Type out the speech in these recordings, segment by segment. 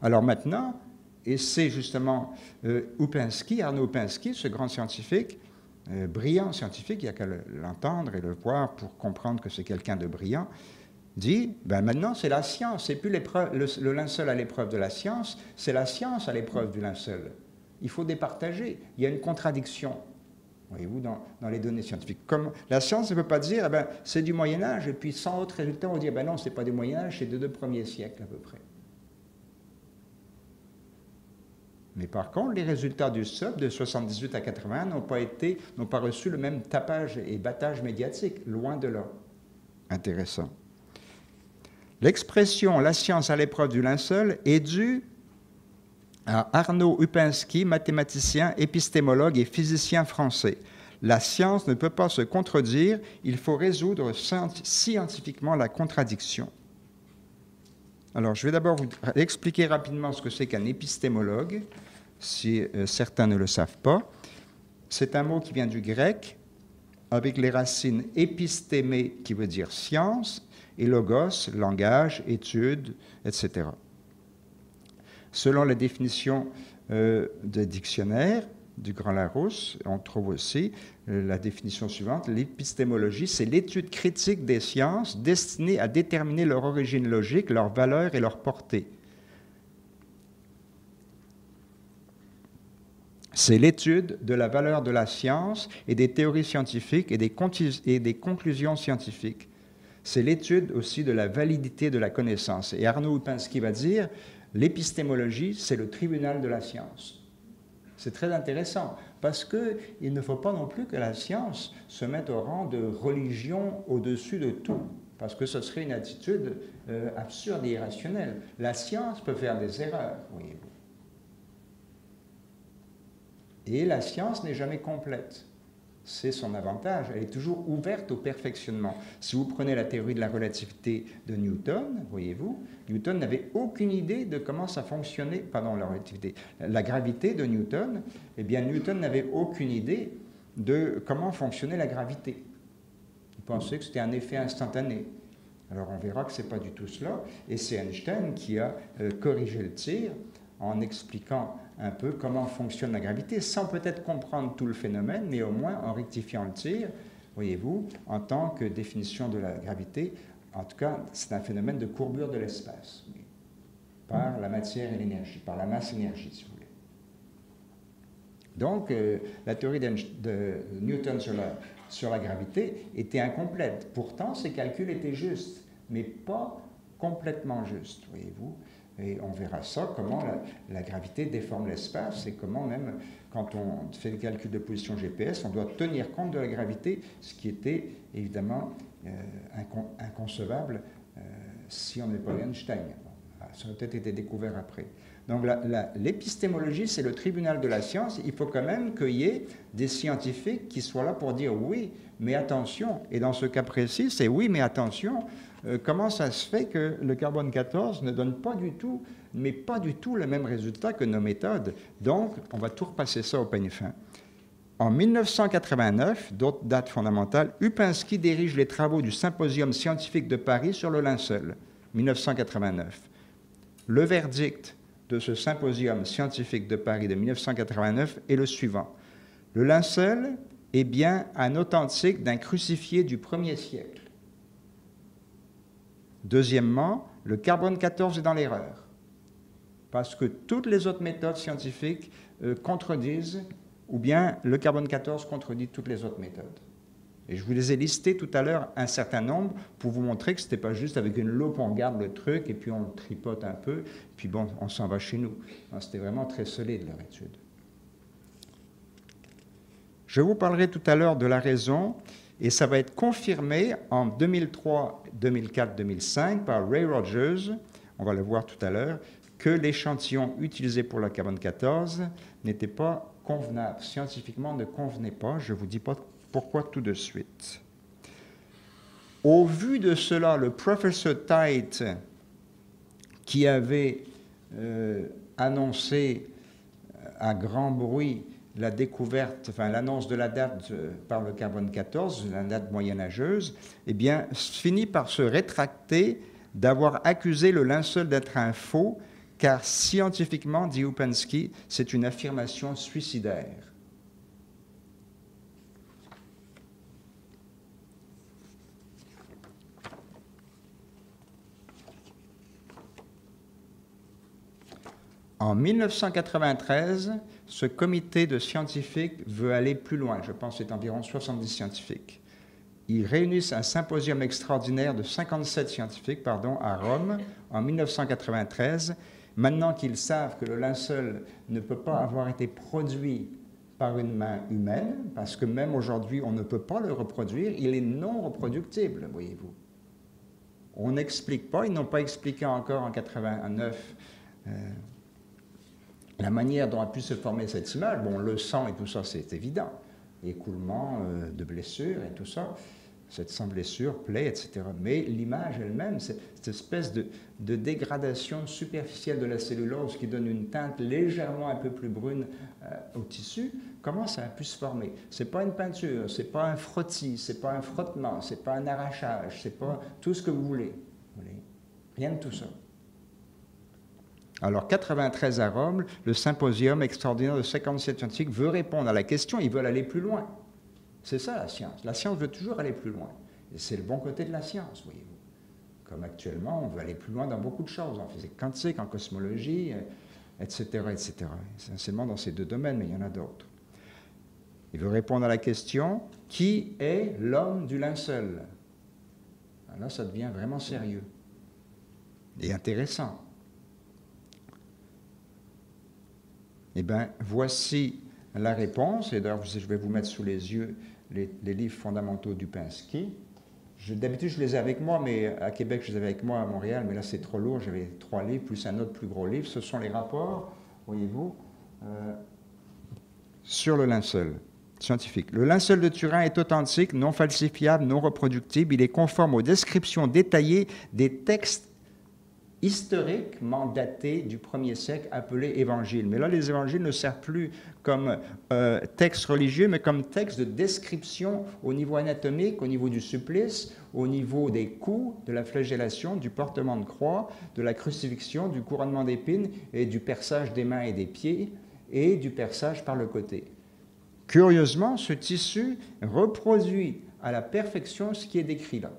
Alors maintenant, et c'est justement Arnaud Upinski, ce grand scientifique, brillant scientifique, il n'y a qu'à l'entendre et le voir pour comprendre que c'est quelqu'un de brillant, dit, ben maintenant c'est la science, c'est plus le linceul à l'épreuve de la science, c'est la science à l'épreuve du linceul. Il faut départager, il y a une contradiction, voyez-vous, dans les données scientifiques. Comme la science ne peut pas dire, eh ben, c'est du Moyen-Âge, et puis sans autre résultat, on va dire, ben non, c'est pas du Moyen-Âge, c'est des 2 premiers siècles à peu près. Mais par contre, les résultats du SUP de 78 à 81 n'ont pas reçu le même tapage et battage médiatique, loin de là. Intéressant. L'expression « la science à l'épreuve du linceul » est due à Arnaud Upinski, mathématicien, épistémologue et physicien français. La science ne peut pas se contredire, il faut résoudre scientifiquement la contradiction. Alors, je vais d'abord vous expliquer rapidement ce que c'est qu'un épistémologue, si certains ne le savent pas. C'est un mot qui vient du grec, avec les racines épistémé, qui veut dire science, et logos, langage, étude, etc. Selon la définition de dictionnaire du Grand Larousse, on trouve aussi la définition suivante, l'épistémologie, c'est l'étude critique des sciences destinée à déterminer leur origine logique, leur valeur et leur portée. C'est l'étude de la valeur de la science et des théories scientifiques et des conclusions scientifiques. C'est l'étude aussi de la validité de la connaissance. Et Arnaud Upinski va dire, l'épistémologie, c'est le tribunal de la science. C'est très intéressant, parce qu'il ne faut pas non plus que la science se mette au rang de religion au-dessus de tout, parce que ce serait une attitude absurde et irrationnelle. La science peut faire des erreurs, voyez-vous. Et la science n'est jamais complète. C'est son avantage, elle est toujours ouverte au perfectionnement. Si vous prenez la théorie de la relativité de Newton, voyez-vous, Newton n'avait aucune idée de comment ça fonctionnait, pardon, la relativité, la gravité de Newton, eh bien Newton n'avait aucune idée de comment fonctionnait la gravité. Il pensait que c'était un effet instantané. Alors on verra que ce n'est pas du tout cela, et c'est Einstein qui a corrigé le tir en expliquant un peu comment fonctionne la gravité, sans peut-être comprendre tout le phénomène, mais au moins en rectifiant le tir, voyez-vous, en tant que définition de la gravité, en tout cas, c'est un phénomène de courbure de l'espace, par la matière et l'énergie, par la masse-énergie, si vous voulez. Donc, la théorie de Newton sur la gravité était incomplète. Pourtant, ses calculs étaient justes, mais pas complètement justes, voyez-vous. Et on verra ça, comment la gravité déforme l'espace et comment même, quand on fait le calcul de position GPS, on doit tenir compte de la gravité, ce qui était évidemment inconcevable si on n'avait pas Einstein. Bon, ça aurait peut-être été découvert après. Donc l'épistémologie, c'est le tribunal de la science. Il faut quand même qu'il y ait des scientifiques qui soient là pour dire oui, mais attention. Et dans ce cas précis, c'est oui, mais attention. Comment ça se fait que le carbone 14 ne donne pas du tout, mais pas du tout le même résultat que nos méthodes. Donc, on va tout repasser ça au peigne fin. En 1989, d'autres dates fondamentales, Upinski dirige les travaux du Symposium scientifique de Paris sur le linceul, 1989. Le verdict de ce Symposium scientifique de Paris de 1989 est le suivant. Le linceul est bien un authentique d'un crucifié du 1er siècle. Deuxièmement, le carbone 14 est dans l'erreur, parce que toutes les autres méthodes scientifiques contredisent, ou bien le carbone 14 contredit toutes les autres méthodes. Et je vous les ai listés tout à l'heure un certain nombre pour vous montrer que ce n'était pas juste avec une loupe, on regarde le truc et puis on tripote un peu, puis bon, on s'en va chez nous. C'était vraiment très solide leur étude. Je vous parlerai tout à l'heure de la raison. Et ça va être confirmé en 2003, 2004, 2005 par Ray Rogers, on va le voir tout à l'heure, que l'échantillon utilisé pour le carbone 14 n'était pas convenable, scientifiquement ne convenait pas. Je ne vous dis pas pourquoi tout de suite. Au vu de cela, le professeur Tite, qui avait annoncé à grand bruit la découverte, enfin l'annonce de la date par le carbone 14, la date moyenâgeuse, eh bien, finit par se rétracter d'avoir accusé le linceul d'être un faux car scientifiquement, dit Oupenski, c'est une affirmation suicidaire. En 1993, ce comité de scientifiques veut aller plus loin. Je pense que c'est environ 70 scientifiques. Ils réunissent un symposium extraordinaire de 57 scientifiques à Rome en 1993. Maintenant qu'ils savent que le linceul ne peut pas avoir été produit par une main humaine, parce que même aujourd'hui, on ne peut pas le reproduire, il est non reproductible, voyez-vous. On n'explique pas, ils n'ont pas expliqué encore en 89 la manière dont a pu se former cette image. Bon, le sang et tout ça, c'est évident. Écoulement de blessures et tout ça, cette sans blessure, plaie, etc. Mais l'image elle-même, cette espèce de dégradation superficielle de la cellulose qui donne une teinte légèrement un peu plus brune au tissu, comment ça a pu se former? C'est pas une peinture, c'est pas un frottis, c'est pas un frottement, c'est pas un arrachage, c'est pas tout ce que vous voulez. Rien de tout ça. Alors, 93 à Rome, le symposium extraordinaire de 57 scientifiques veut répondre à la question, ils veulent aller plus loin. C'est ça la science. La science veut toujours aller plus loin. Et c'est le bon côté de la science, voyez-vous. Comme actuellement, on veut aller plus loin dans beaucoup de choses, en physique quantique, en cosmologie, etc., etc. Essentiellement dans ces deux domaines, mais il y en a d'autres. Il veut répondre à la question, qui est l'homme du linceul? Alors là, ça devient vraiment sérieux et intéressant. Eh bien, voici la réponse, et d'ailleurs, je vais vous mettre sous les yeux les livres fondamentaux d'Oupenski. D'habitude, je les ai avec moi, mais à Québec, je les avais avec moi à Montréal, mais là, c'est trop lourd. J'avais 3 livres, plus un autre plus gros livre. Ce sont les rapports, voyez-vous, sur le linceul scientifique. Le linceul de Turin est authentique, non falsifiable, non reproductible. Il est conforme aux descriptions détaillées des textes historiquement datés du 1er siècle appelés évangiles. Mais là, les évangiles ne servent plus comme texte religieux, mais comme texte de description au niveau anatomique, au niveau du supplice, au niveau des coups, de la flagellation, du portement de croix, de la crucifixion, du couronnement d'épines et du perçage des mains et des pieds et du perçage par le côté. Curieusement, ce tissu reproduit à la perfection ce qui est décrit là.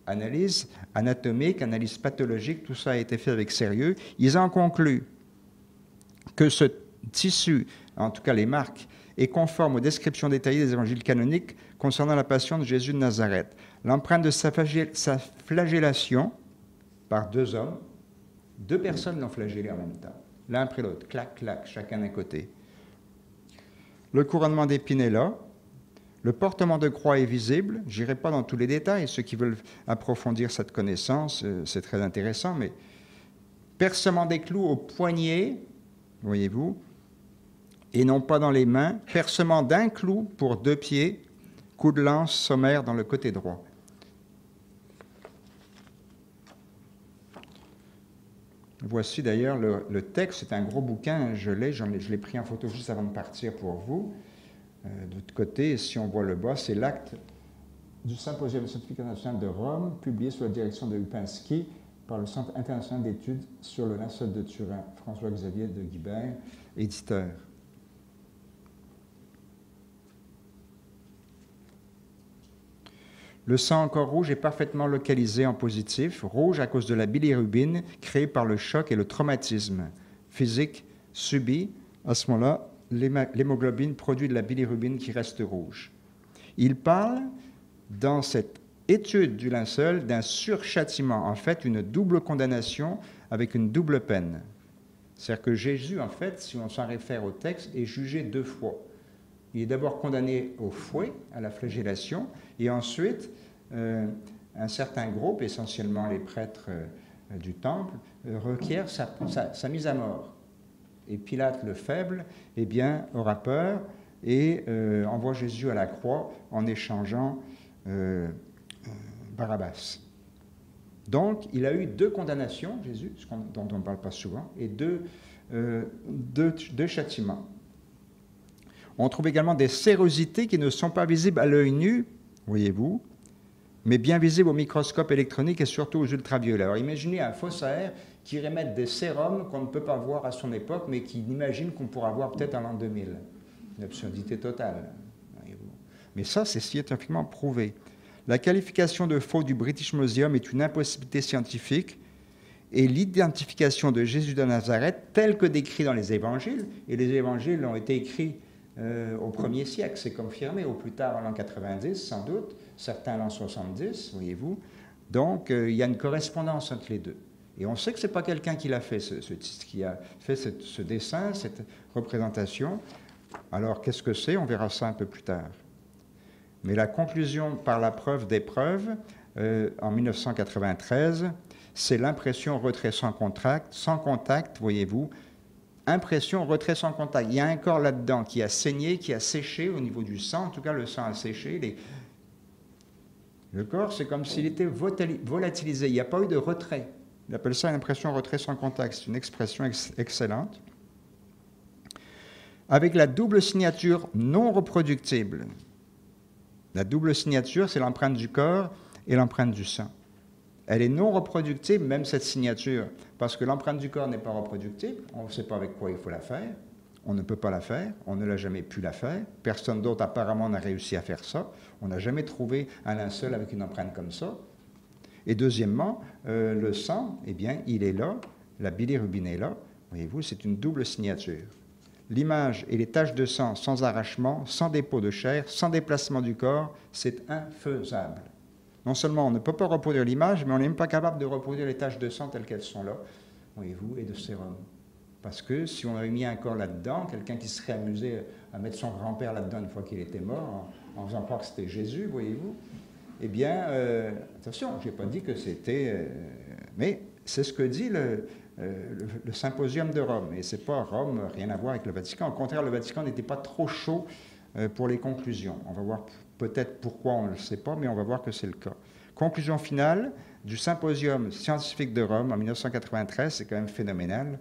Analyse anatomique, analyse pathologique, tout ça a été fait avec sérieux. Ils en concluent que ce tissu, en tout cas les marques, est conforme aux descriptions détaillées des évangiles canoniques concernant la passion de Jésus de Nazareth. L'empreinte de sa flagellation par 2 hommes, 2 personnes l'ont flagellé en même temps, l'un après l'autre, clac, clac, chacun d'un côté. Le couronnement d'épines est là. Le portement de croix est visible. Je n'irai pas dans tous les détails. Ceux qui veulent approfondir cette connaissance, c'est très intéressant. Mais percement des clous au poignet, voyez-vous, et non pas dans les mains. Percement d'un clou pour 2 pieds. Coup de lance sommaire dans le côté droit. Voici d'ailleurs le texte. C'est un gros bouquin. Je l'ai pris en photo juste avant de partir pour vous. De l'autre côté, si on voit le bas, c'est l'acte du Symposium scientifique international de Rome, publié sous la direction de Oupenski par le Centre international d'études sur le linceul de Turin, François-Xavier de Guibert, éditeur. Le sang encore rouge est parfaitement localisé en positif, rouge à cause de la bilirubine créée par le choc et le traumatisme physique subi. À ce moment-là, l'hémoglobine produit de la bilirubine qui reste rouge. Il parle, dans cette étude du linceul, d'un surchâtiment, en fait, une double condamnation avec une double peine. C'est-à-dire que Jésus, en fait, si on s'en réfère au texte, est jugé 2 fois. Il est d'abord condamné au fouet, à la flagellation, et ensuite, un certain groupe, essentiellement les prêtres du temple, requiert sa mise à mort. Et Pilate le faible, eh bien, aura peur et envoie Jésus à la croix en échangeant Barabbas. Donc, il a eu 2 condamnations, Jésus, dont on ne parle pas souvent, et deux châtiments. On trouve également des sérosités qui ne sont pas visibles à l'œil nu, voyez-vous, mais bien visibles au microscope électronique et surtout aux ultraviolets. Alors, imaginez un faussaire qui remettent des sérums qu'on ne peut pas voir à son époque, mais qui imaginent qu'on pourra voir peut-être en l'an 2000. Une absurdité totale. Mais ça, c'est scientifiquement prouvé. La qualification de faux du British Museum est une impossibilité scientifique et l'identification de Jésus de Nazareth, tel que décrit dans les évangiles, et les évangiles ont été écrits au 1er siècle, c'est confirmé, au plus tard en l'an 90, sans doute, certains l'an 70, voyez-vous. Donc, il y a une correspondance entre les deux. Et on sait que ce n'est pas quelqu'un qui l'a fait, qui a fait ce dessin, cette représentation. Alors, qu'est-ce que c'est? On verra ça un peu plus tard. Mais la conclusion par la preuve des preuves, en 1993, c'est l'impression retrait sans contact, voyez-vous. Impression retrait sans contact. Il y a un corps là-dedans qui a saigné, qui a séché au niveau du sang. En tout cas, le sang a séché. Le corps, c'est comme s'il était volatilisé. Il n'y a pas eu de retrait. Il appelle ça une impression retrait sans contact. C'est une expression excellente. Avec la double signature non reproductible. La double signature, c'est l'empreinte du corps et l'empreinte du sang. Elle est non reproductible, même cette signature, parce que l'empreinte du corps n'est pas reproductible. On ne sait pas avec quoi il faut la faire. On ne peut pas la faire. On ne l'a jamais pu la faire. Personne d'autre apparemment n'a réussi à faire ça. On n'a jamais trouvé un linceul avec une empreinte comme ça. Et deuxièmement, le sang, eh bien, il est là. La bilirubine est là. Voyez-vous, c'est une double signature. L'image et les taches de sang sans arrachement, sans dépôt de chair, sans déplacement du corps, c'est infaisable. Non seulement on ne peut pas reproduire l'image, mais on n'est même pas capable de reproduire les taches de sang telles qu'elles sont là, voyez-vous, et de sérum. Parce que si on avait mis un corps là-dedans, quelqu'un qui serait amusé à mettre son grand-père là-dedans une fois qu'il était mort, en faisant croire que c'était Jésus, voyez-vous, eh bien, attention, je n'ai pas dit que c'était... mais c'est ce que dit le symposium de Rome. Et ce n'est pas Rome, rien à voir avec le Vatican. Au contraire, le Vatican n'était pas trop chaud pour les conclusions. On va voir peut-être pourquoi, on ne le sait pas, mais on va voir que c'est le cas. Conclusion finale du symposium scientifique de Rome en 1993, c'est quand même phénoménal.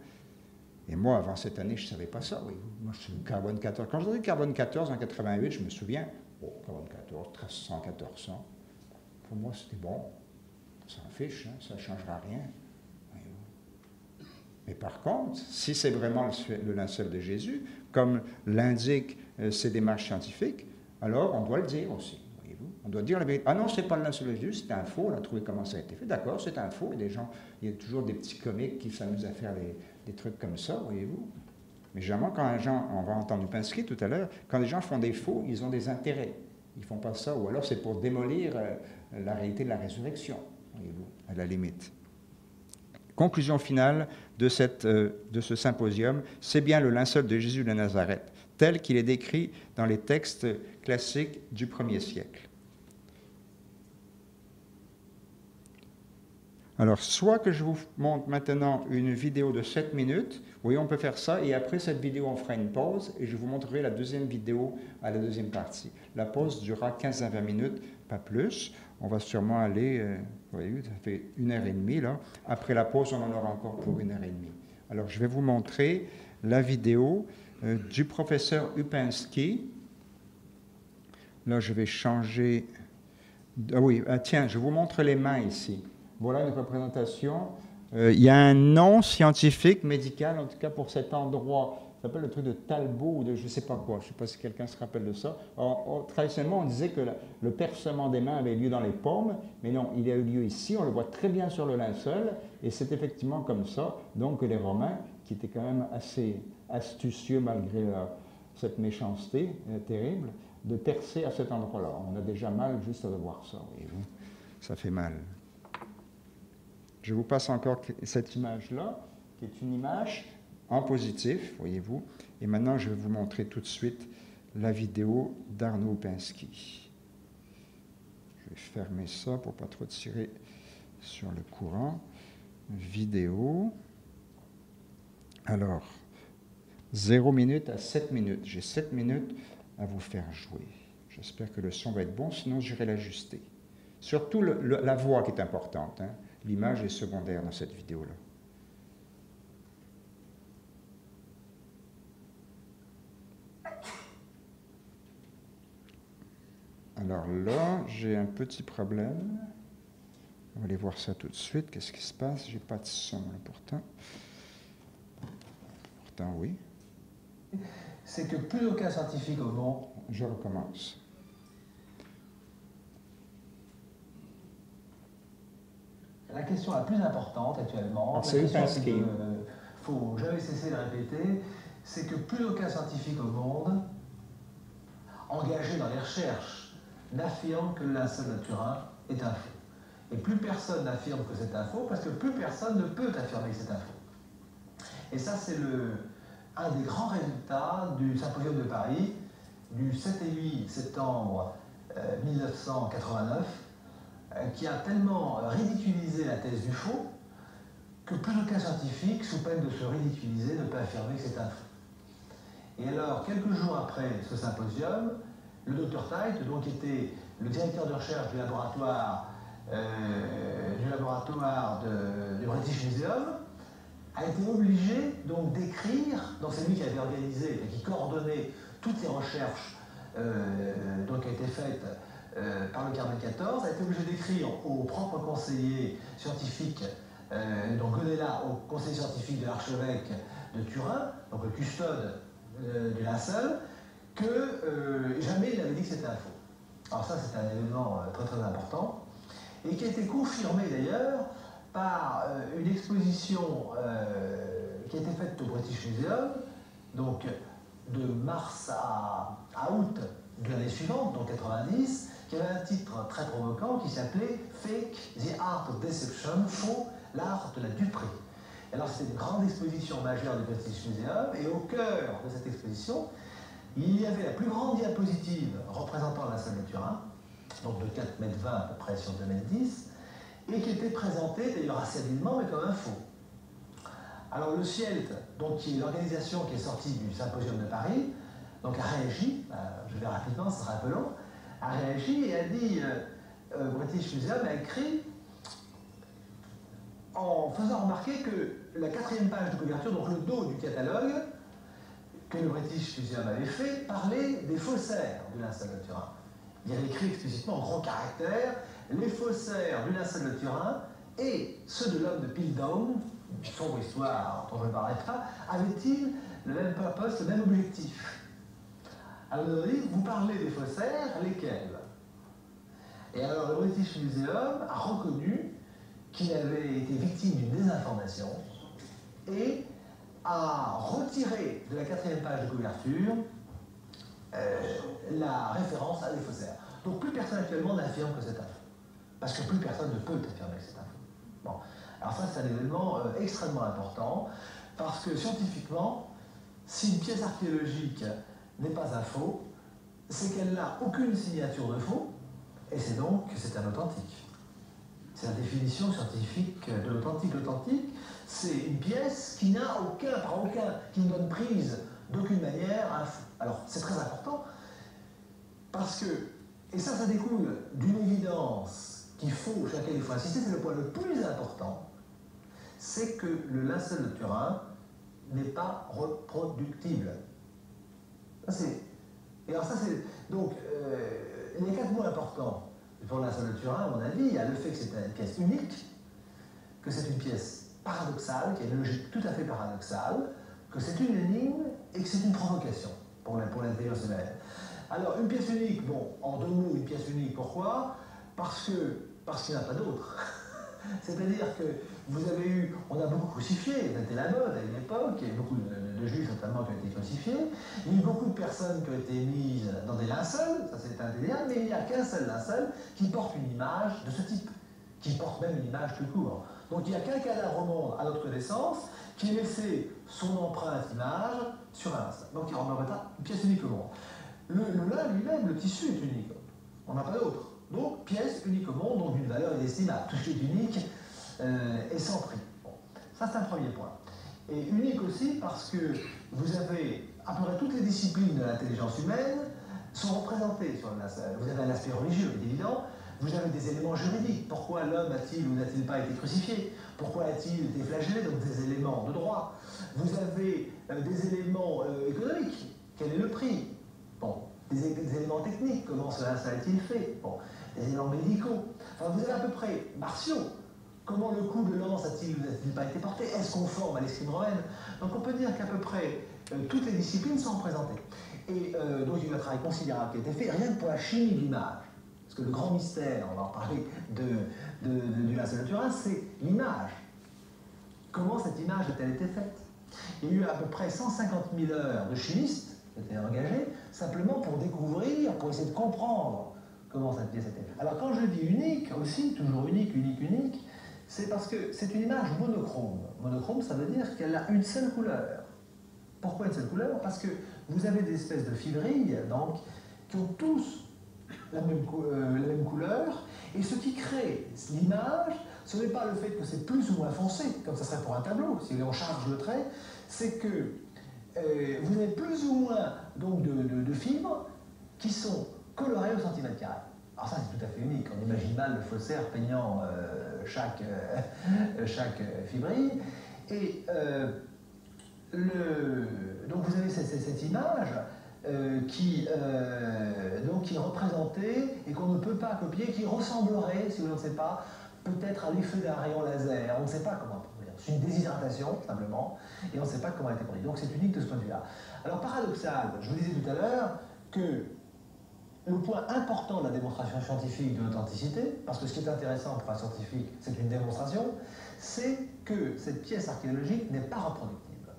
Et moi, avant cette année, je ne savais pas ça. Oui. Moi, je suis carbone 14. Quand j'ai dit carbone 14 en 88, je me souviens, oh, carbone 14, 1300, 1400. Pour moi, c'était bon. Ça s'en fiche, hein, ça ne changera rien. Mais par contre, si c'est vraiment le linceul de Jésus, comme l'indiquent ces démarches scientifiques, alors on doit le dire aussi. Voyez-vous, on doit dire la vérité. Ah non, c'est pas le linceul de Jésus, c'est un faux, on a trouvé comment ça a été fait. D'accord, c'est un faux. Et des gens, il y a toujours des petits comiques qui s'amusent à faire des trucs comme ça, voyez-vous. Mais généralement, quand les gens, on va entendre Upinski tout à l'heure, quand les gens font des faux, ils ont des intérêts. Ils ne font pas ça, ou alors c'est pour démolir la réalité de la résurrection, voyez-vous, à la limite. Conclusion finale de ce symposium, c'est bien le linceul de Jésus de Nazareth, tel qu'il est décrit dans les textes classiques du 1er siècle. Alors, soit que je vous montre maintenant une vidéo de 7 minutes, oui, on peut faire ça, et après cette vidéo, on fera une pause, et je vous montrerai la deuxième vidéo à la deuxième partie. La pause durera 15 à 20 minutes, pas plus. On va sûrement aller, vous voyez, ça fait 1h30 là. Après la pause, on en aura encore pour 1h30. Alors, je vais vous montrer la vidéo du professeur Upinski. Là, je vais changer... Ah oui, tiens, je vous montre les mains ici. Voilà une représentation. Il y a un nom scientifique, médical, en tout cas pour cet endroit. Ça s'appelle le truc de Talbot ou de je ne sais pas quoi. Je ne sais pas si quelqu'un se rappelle de ça. Alors, traditionnellement, on disait que le percement des mains avait lieu dans les paumes, mais non, il a eu lieu ici. On le voit très bien sur le linceul, et c'est effectivement comme ça. Donc les Romains, qui étaient quand même assez astucieux malgré cette méchanceté terrible, de percer à cet endroit-là. On a déjà mal juste à voir ça, voyez-vous. Ça fait mal. Je vous passe encore cette image-là, qui est une image en positif, voyez-vous. Et maintenant, je vais vous montrer tout de suite la vidéo d'Arnaud Upinski. Je vais fermer ça pour ne pas trop tirer sur le courant. Vidéo. Alors, 0 minutes à 7 minutes. J'ai 7 minutes à vous faire jouer. J'espère que le son va être bon, sinon j'irai l'ajuster. Surtout la voix qui est importante, hein. L'image est secondaire dans cette vidéo-là. Alors là, j'ai un petit problème. On va aller voir ça tout de suite. Qu'est-ce qui se passe? J'ai pas de son, là, pourtant. Pourtant, oui. C'est que plus aucun scientifique au monde... Je recommence. La question la plus importante actuellement, c'est qu'il ne faut jamais cesser de répéter, c'est que plus aucun scientifique au monde engagé dans les recherches n'affirme que le linceul de Turin est un faux. Et plus personne n'affirme que c'est un faux, parce que plus personne ne peut affirmer que c'est un faux. Et ça, c'est un des grands résultats du Symposium de Paris du 7 et 8 septembre 1989, qui a tellement ridiculisé la thèse du faux que plus aucun scientifique, sous peine de se ridiculiser, ne peut affirmer que c'est un faux. Et alors, quelques jours après ce symposium, le docteur Teit, donc qui était le directeur de recherche du laboratoire du British Museum, a été obligé donc d'écrire, donc c'est lui qui avait organisé et qui coordonnait toutes les recherches donc qui a été faites par le Carnet 14, a été obligé d'écrire au propre conseiller scientifique, donc Godella, au conseiller scientifique de l'archevêque de Turin, donc le custode du linceul, que jamais il n'avait dit que c'était un faux. Alors ça, c'est un événement très très important, et qui a été confirmé d'ailleurs par une exposition qui a été faite au British Museum, donc de mars à août de l'année suivante, donc 90, qui avait un titre très provoquant qui s'appelait Fake, the Art of Deception, faux, l'art de la duperie. Alors c'était une grande exposition majeure du British Museum, et au cœur de cette exposition, il y avait la plus grande diapositive représentant la salle de Turin, donc de 4,20 m à peu près sur 2,10 m, et qui était présentée d'ailleurs assez habilement, mais comme un faux. Alors le CIELT, donc qui est l'organisation qui est sortie du Symposium de Paris, donc a réagi, je vais rapidement, ce sera un peu long, a réagi et a dit, British Museum a écrit en faisant remarquer que la 4e page de couverture, donc le dos du catalogue que le British Museum avait fait, parlait des faussaires du linceul de Turin. Il avait écrit explicitement en gros caractères les faussaires du linceul de Turin et ceux de l'homme de Piltdown, une sombre histoire dont je ne parlerai pas, avaient-ils le même purpose, le même objectif? Alors vous parlez des faussaires, lesquels? Et alors le British Museum a reconnu qu'il avait été victime d'une désinformation et a retiré de la 4e page de couverture la référence à des faussaires. Donc plus personne actuellement n'affirme que c'est un faux. Parce que plus personne ne peut affirmer que c'est un faux. Bon. Alors ça, c'est un événement extrêmement important, parce que scientifiquement, si une pièce archéologique n'est pas un faux, c'est qu'elle n'a aucune signature de faux, et c'est donc que c'est un authentique. C'est la définition scientifique de l'authentique. L'authentique, c'est une pièce qui n'a qui ne donne prise d'aucune manière à un faux. Alors, c'est très important, parce que, et ça découle d'une évidence qu'il faut sur laquelle il faut insister, c'est le point le plus important, c'est que le linceul de Turin n'est pas reproductible. Et alors ça c'est... Donc, il y a 4 mots importants pour le linceul de Turin, à mon avis. Il y a le fait que c'est une pièce unique, que c'est une pièce paradoxale, qui a une logique tout à fait paradoxale, que c'est une énigme et que c'est une provocation pour l'intelligence humaine. Alors, une pièce unique, bon, en 2 mots, une pièce unique, pourquoi? Parce qu'il n'y en a pas d'autre. C'est-à-dire que vous avez eu, on a beaucoup crucifié, c'était la mode à une époque, il y a eu beaucoup de juifs notamment qui ont été crucifiés, il y a eu beaucoup de personnes qui ont été mises dans des linceuls, ça c'est indéniable, mais il n'y a qu'un seul linceul qui porte une image de ce type, qui porte même une image tout court. Donc il n'y a qu'un cadavre au monde, à notre connaissance, qui ait laissé son empreinte image sur un linceul. Donc il représente une pièce unique au monde. Le lin lui-même, le tissu est unique, on n'a pas d'autre. Donc, pièce unique au monde, donc d'une valeur inestimable. Tout ce qui est unique est sans prix. Bon, ça c'est un premier point. Et unique aussi parce que vous avez, à peu près toutes les disciplines de l'intelligence humaine sont représentées sur le linceul. Vous avez un aspect religieux, évident. Vous avez des éléments juridiques. Pourquoi l'homme a-t-il ou n'a-t-il pas été crucifié? Pourquoi a-t-il été flagellé? Donc des éléments de droit. Vous avez des éléments économiques. Quel est le prix? Bon, des éléments techniques. Comment cela a-t-il fait? Bon. des éléments médicaux. Enfin, vous avez à peu près martiaux. Comment le coup de lance a-t-il pas été porté? Est-ce conforme à l'escrime romaine? Donc on peut dire qu'à peu près toutes les disciplines sont représentées. Et donc il y a eu un travail considérable qui a été fait, rien que pour la chimie de l'image. Parce que le grand mystère, on va en parler, du linceul de Turin, c'est l'image. Comment cette image a-t-elle été faite? Il y a eu à peu près 150 000 heures de chimistes qui étaient engagés simplement pour découvrir, pour essayer de comprendre comment cette pièce était. Alors quand je dis unique aussi, toujours unique, c'est parce que c'est une image monochrome. Monochrome, ça veut dire qu'elle a une seule couleur. Pourquoi une seule couleur? Parce que vous avez des espèces de fibrilles, donc, qui ont tous la même couleur, et ce qui crée l'image, ce n'est pas le fait que c'est plus ou moins foncé, comme ça serait pour un tableau, si on charge le trait, c'est que vous avez plus ou moins donc, de fibres qui sont colorées au centimètre carré. Alors ça, c'est tout à fait unique. On imagine mal le faussaire peignant chaque fibrille. Et donc vous avez cette image qui est représentée et qu'on ne peut pas copier, qui ressemblerait, si vous ne le savez pas, peut-être à l'effet d'un rayon laser. On ne sait pas comment produire. C'est une déshydratation, simplement, et on ne sait pas comment elle a été produite. Donc c'est unique de ce point de vue-là. Alors paradoxal, je vous disais tout à l'heure que le point important de la démonstration scientifique de l'authenticité, parce que ce qui est intéressant pour un scientifique, c'est une démonstration, c'est que cette pièce archéologique n'est pas reproductible.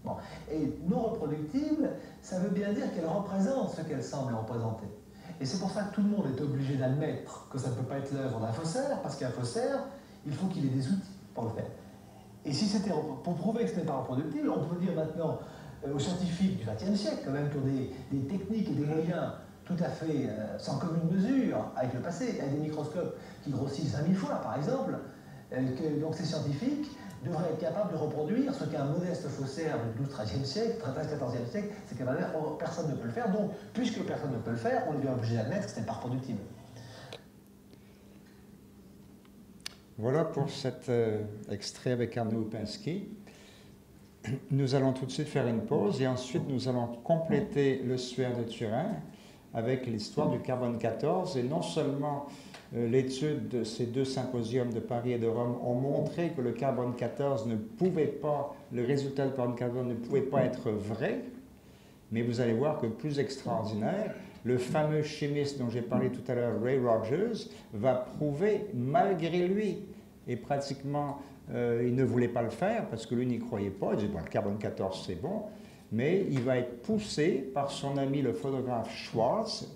Bon. Et non reproductible, ça veut bien dire qu'elle représente ce qu'elle semble représenter. Et c'est pour ça que tout le monde est obligé d'admettre que ça ne peut pas être l'œuvre d'un faussaire, parce qu'un faussaire, il faut qu'il ait des outils pour le faire. Et si c'était pour prouver que ce n'est pas reproductible, on peut dire maintenant aux scientifiques du XXe siècle, quand même, qui ont des techniques et des moyens tout à fait sans commune mesure avec le passé, avec des microscopes qui grossissent 5000 fois, par exemple, donc ces scientifiques devraient être capables de reproduire ce qu'un modeste faussaire du XIIe siècle, XIIIe siècle, c'est capable de faire. Personne ne peut le faire, donc, puisque personne ne peut le faire, on est bien obligé d'admettre que ce n'est pas reproductible. Voilà pour cet extrait avec Arnaud Upinski. Nous allons tout de suite faire une pause et ensuite nous allons compléter le suaire de Turin avec l'histoire du carbone 14. Et non seulement l'étude de ces deux symposiums de Paris et de Rome ont montré que le carbone 14 ne pouvait pas, le résultat du carbone 14 ne pouvait pas être vrai, mais vous allez voir que plus extraordinaire, le fameux chimiste dont j'ai parlé tout à l'heure, Ray Rogers, va prouver malgré lui, et pratiquement il ne voulait pas le faire parce que lui n'y croyait pas, il disait bon, le carbone 14 c'est bon, mais il va être poussé par son ami le photographe Schwartz,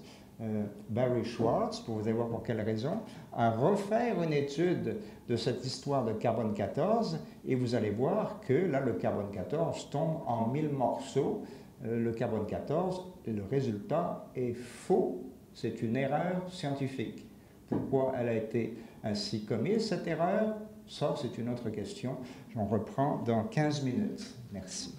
Barry Schwartz, pour vous allez voir pour quelle raison, à refaire une étude de cette histoire de carbone 14 et vous allez voir que là le carbone 14 tombe en 1000 morceaux. Le carbone 14, le résultat est faux, c'est une erreur scientifique. Pourquoi elle a été ainsi commise, cette erreur? Ça, c'est une autre question. J'en reprends dans 15 minutes. Merci.